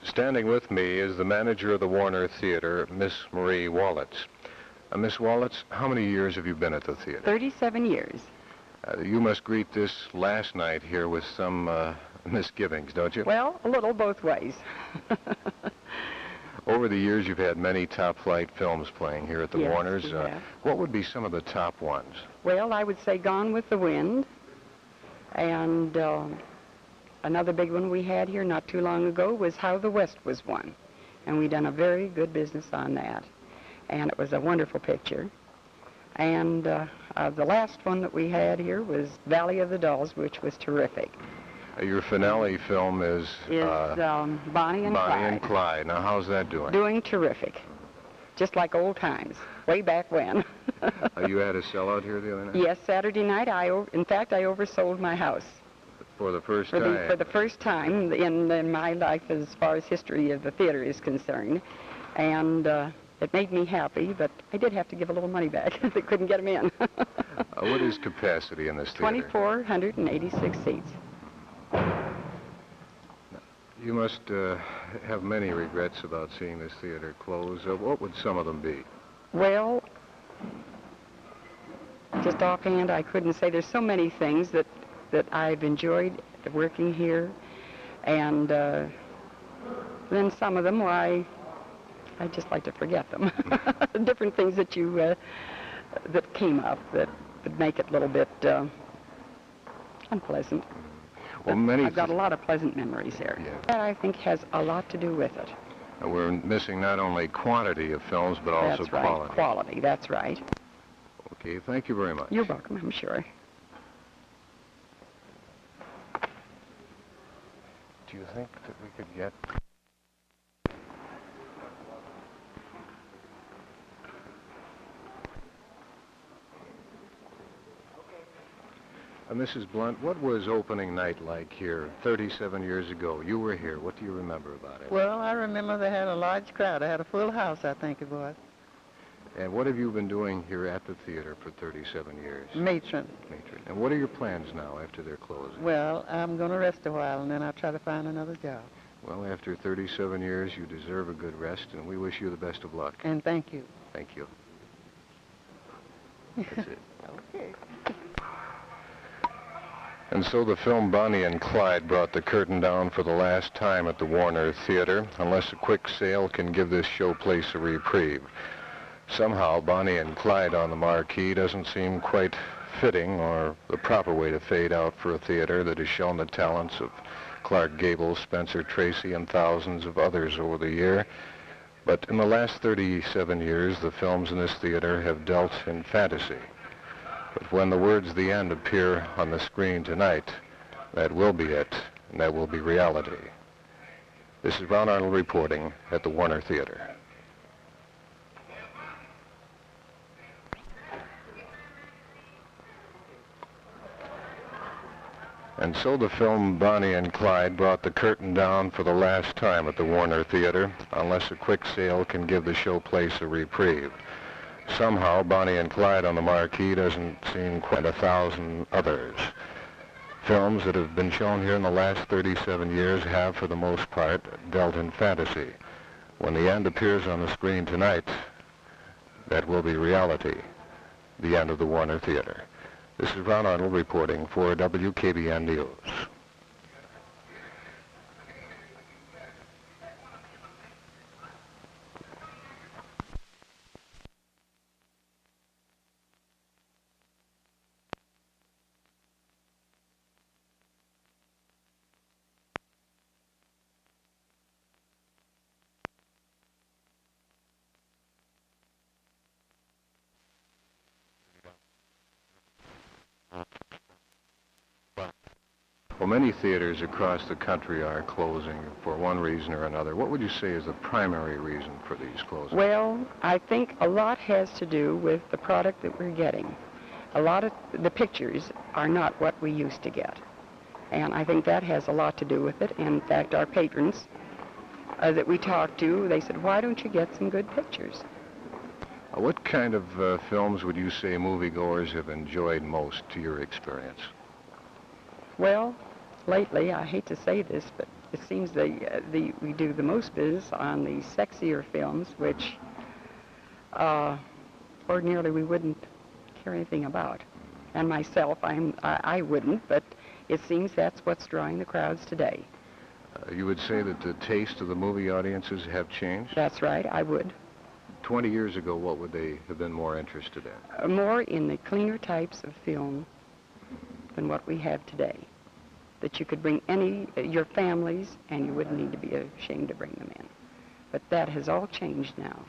Standing with me is the manager of the Warner Theater, Miss Marie Wallitz. Miss Wallitz, how many years have you been at the theater? 37 years. You must greet this last night here with some misgivings, don't you? Well, a little both ways. Over the years, you've had many top-flight films playing here at the Yes, Warners. we have. What would be some of the top ones? Well, I would say Gone with the Wind. And another big one we had here not too long ago was How the West Was Won. And we done a very good business on that. And it was a wonderful picture. And the last one that we had here was Valley of the Dolls, which was terrific. Your finale film is Bonnie and Bonnie Clyde. and Clyde. Now, how's that doing? Doing terrific. Just like old times, way back when. You had a sellout here the other night? Yes, Saturday night, in fact, I oversold my house. For the first time? For the first time in my life as far as history of the theater is concerned. And it made me happy, but I did have to give a little money back. They couldn't get them in. What is capacity in this theater? 2,486 seats. You must have many regrets about seeing this theater close. What would some of them be? Well, just offhand, I couldn't say. There's so many things that I've enjoyed working here, and then some of them, why, I just like to forget them. Different things that that came up that would make it a little bit unpleasant. Well, I've got a lot of pleasant memories there. Yeah. That, I think, has a lot to do with it. We're missing not only quantity of films, but also That's right. quality. Quality, that's right. Okay, thank you very much. You're welcome, I'm sure. Do you think that we could get... Mrs. Blunt, what was opening night like here 37 years ago? You were here. What do you remember about it? Well, I remember they had a large crowd. I had a full house, I think it was. And what have you been doing here at the theater for 37 years? Matron. Matron. And what are your plans now after they're closing? Well, I'm going to rest a while, and then I'll try to find another job. Well, after 37 years, you deserve a good rest, and we wish you the best of luck. And thank you. Thank you. That's it. Okay. And so the film Bonnie and Clyde brought the curtain down for the last time at the Warner Theater, unless a quick sale can give this showplace a reprieve. Somehow, Bonnie and Clyde on the marquee doesn't seem quite fitting or the proper way to fade out for a theater that has shown the talents of Clark Gable, Spencer Tracy, and thousands of others over the year. But in the last 37 years, the films in this theater have dealt in fantasy. But when the words "the end" appear on the screen tonight, that will be it, and that will be reality. This is Ron Arnold reporting at the Warner Theater. And so the film Bonnie and Clyde brought the curtain down for the last time at the Warner Theater, unless a quick sale can give the showplace a reprieve. Somehow, Bonnie and Clyde on the marquee doesn't seem quite 1,000 others. Films that have been shown here in the last 37 years have, for the most part, dealt in fantasy. When the end appears on the screen tonight, that will be reality, the end of the Warner Theater. This is Ron Arnold reporting for WKBN News. Well, many theaters across the country are closing for one reason or another. What would you say is the primary reason for these closings? Well, I think a lot has to do with the product that we're getting. A lot of the pictures are not what we used to get. And I think that has a lot to do with it. In fact, our patrons that we talked to, they said, why don't you get some good pictures? What kind of films would you say moviegoers have enjoyed most to your experience? Well, lately, I hate to say this, but it seems we do the most business on the sexier films, which ordinarily we wouldn't care anything about. And myself, I wouldn't, but it seems that's what's drawing the crowds today. You would say that the taste of the movie audiences have changed? That's right, I would. 20 years ago, what would they have been more interested in? More in the cleaner types of film than what we have today. That you could bring your families, and you wouldn't need to be ashamed to bring them in. But that has all changed now.